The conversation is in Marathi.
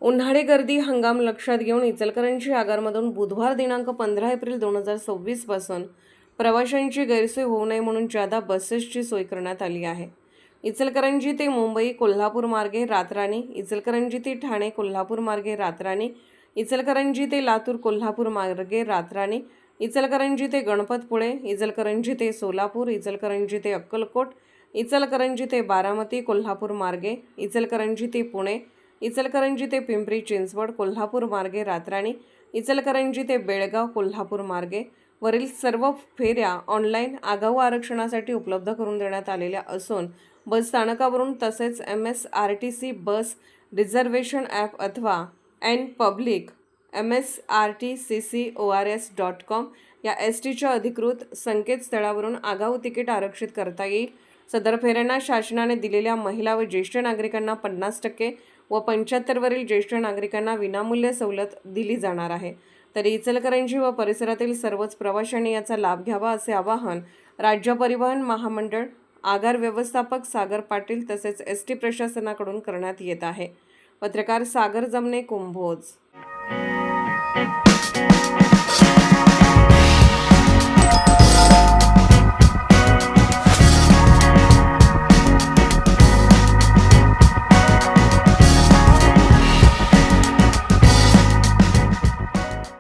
उन्हाळी गर्दी हंगाम लक्षात घेऊन इचलकरंजी आगारमधून बुधवार दिनांक 15 एप्रिल 2026 पासून प्रवाशांची गैरसोय होऊ नये म्हणून जादा बसेसची सोय करण्यात आली आहे। इचलकरंजी ते मुंबई कोल्हापूर मार्गे रातराणी, इचलकरंजी ते ठाणे कोल्हापूर मार्गे रातराणी, इचलकरंजी ते लातूर कोल्हापूर मार्गे रातराणी, इचलकरंजी ते गणपतपुळे, इचलकरंजी ते सोलापूर, इचलकरंजी ते अक्कलकोट, इचलकरंजी ते बारामती कोल्हापूर मार्गे, इचलकरंजी ते पुणे, इचलकरंजी ते पिंपरी चिंचवड कोल्हापूर मार्गे रातराणी, इचलकरंजी ते बेळगाव कोल्हापूर मार्गे वरील सर्व फेऱ्या ऑनलाईन आगाऊ आरक्षणासाठी उपलब्ध करून देण्यात आलेल्या असून बस स्थानकावरून तसेच MSRTC बस रिझर्वेशन ॲप अथवा NPublic MSRTCCORS.com या STच्या अधिकृत संकेतस्थळावरून आगाऊ तिकीट आरक्षित करता येईल। सदर फेऱ्यांना शासनाने दिलेल्या महिला व ज्येष्ठ नागरिकांना 50% व 75 वरील ज्येष्ठ नागरिकांना विनामूल्य सवलत दिली जाणार आहे। तरी इचलकरंजी व परिसरातील सर्वच प्रवाशांनी याचा लाभ घ्यावा असे आवाहन राज्य परिवहन महामंडळ, आगार व्यवस्थापक सागर पाटील तसेच ST प्रशासनाकडून करण्यात येत आहे। पत्रकार सागर जमने, कुंभोज।